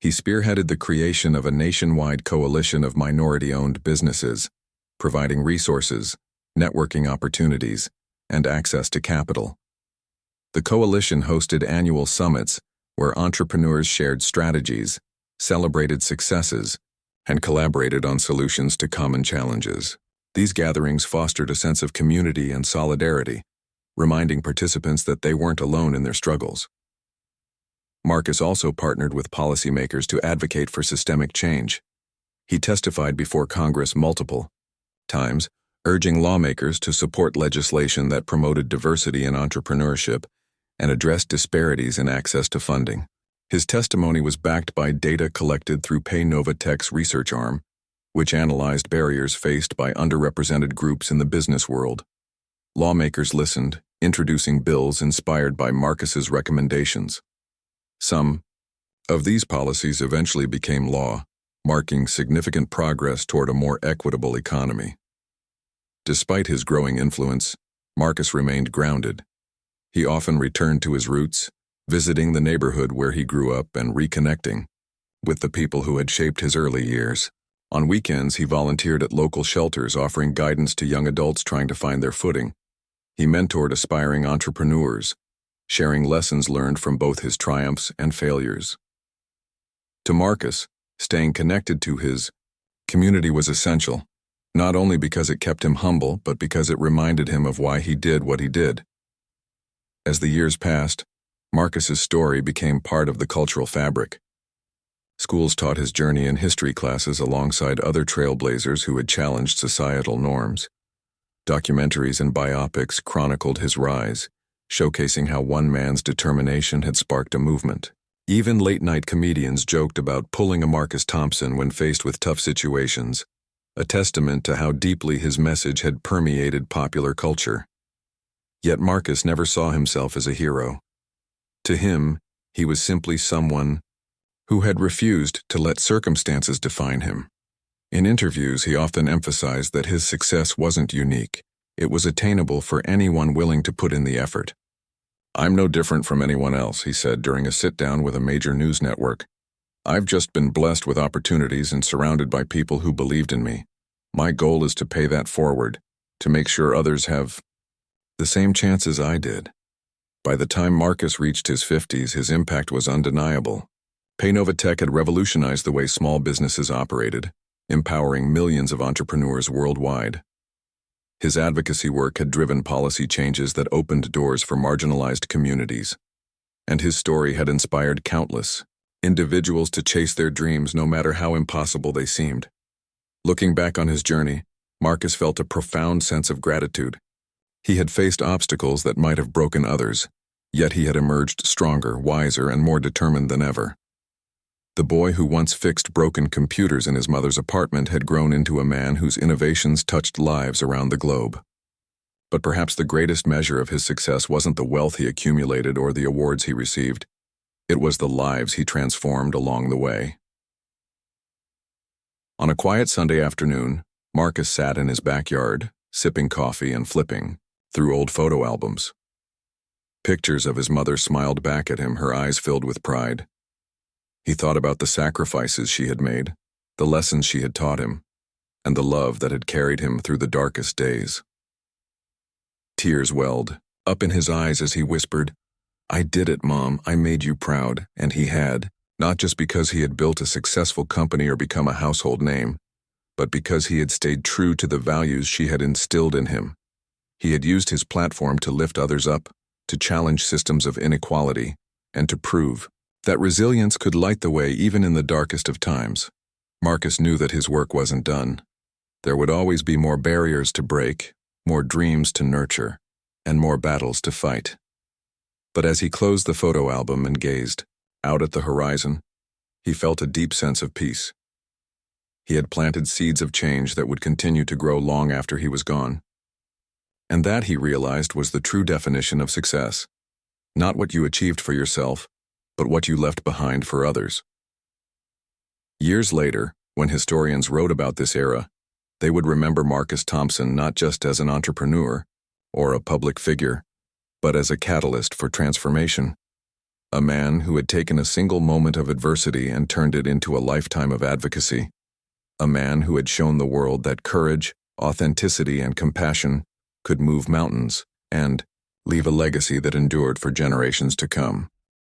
He spearheaded the creation of a nationwide coalition of minority-owned businesses, providing resources, networking opportunities, and access to capital. The coalition hosted annual summits where entrepreneurs shared strategies, celebrated successes, and collaborated on solutions to common challenges. These gatherings fostered a sense of community and solidarity, reminding participants that they weren't alone in their struggles. Marcus also partnered with policymakers to advocate for systemic change. He testified before Congress multiple times, urging lawmakers to support legislation that promoted diversity in entrepreneurship and addressed disparities in access to funding. His testimony was backed by data collected through Paynova Tech's research arm, which analyzed barriers faced by underrepresented groups in the business world. Lawmakers listened, introducing bills inspired by Marcus's recommendations. Some of these policies eventually became law, marking significant progress toward a more equitable economy. Despite his growing influence, Marcus remained grounded. He often returned to his roots, visiting the neighborhood where he grew up and reconnecting with the people who had shaped his early years. On weekends, he volunteered at local shelters, offering guidance to young adults trying to find their footing. He mentored aspiring entrepreneurs, sharing lessons learned from both his triumphs and failures. To Marcus, staying connected to his community was essential, not only because it kept him humble, but because it reminded him of why he did what he did. As the years passed, Marcus's story became part of the cultural fabric. Schools taught his journey in history classes alongside other trailblazers who had challenged societal norms. Documentaries and biopics chronicled his rise, showcasing how one man's determination had sparked a movement. Even late-night comedians joked about pulling a Marcus Thompson when faced with tough situations, a testament to how deeply his message had permeated popular culture. Yet Marcus never saw himself as a hero. To him, he was simply someone who had refused to let circumstances define him. In interviews, he often emphasized that his success wasn't unique. It was attainable for anyone willing to put in the effort. "I'm no different from anyone else," he said during a sit-down with a major news network. "I've just been blessed with opportunities and surrounded by people who believed in me. My goal is to pay that forward, to make sure others have the same chances I did." By the time Marcus reached his 50s, his impact was undeniable. Paynova Tech had revolutionized the way small businesses operated, empowering millions of entrepreneurs worldwide. His advocacy work had driven policy changes that opened doors for marginalized communities, and his story had inspired countless individuals to chase their dreams no matter how impossible they seemed. Looking back on his journey, Marcus felt a profound sense of gratitude. He had faced obstacles that might have broken others, yet he had emerged stronger, wiser, and more determined than ever. The boy who once fixed broken computers in his mother's apartment had grown into a man whose innovations touched lives around the globe. But perhaps the greatest measure of his success wasn't the wealth he accumulated or the awards he received. It was the lives he transformed along the way. On a quiet Sunday afternoon, Marcus sat in his backyard, sipping coffee and flipping through old photo albums. Pictures of his mother smiled back at him, her eyes filled with pride. He thought about the sacrifices she had made, the lessons she had taught him, and the love that had carried him through the darkest days. Tears welled up in his eyes as he whispered, "I did it, Mom. I made you proud." And he had, not just because he had built a successful company or become a household name, but because he had stayed true to the values she had instilled in him. He had used his platform to lift others up, to challenge systems of inequality, and to prove that resilience could light the way even in the darkest of times. Marcus knew that his work wasn't done. There would always be more barriers to break, more dreams to nurture, and more battles to fight. But as he closed the photo album and gazed out at the horizon, he felt a deep sense of peace. He had planted seeds of change that would continue to grow long after he was gone. And that, he realized, was the true definition of success. Not what you achieved for yourself, but what you left behind for others. Years later, when historians wrote about this era, they would remember Marcus Thompson not just as an entrepreneur or a public figure, but as a catalyst for transformation. A man who had taken a single moment of adversity and turned it into a lifetime of advocacy. A man who had shown the world that courage, authenticity, and compassion could move mountains and leave a legacy that endured for generations to come.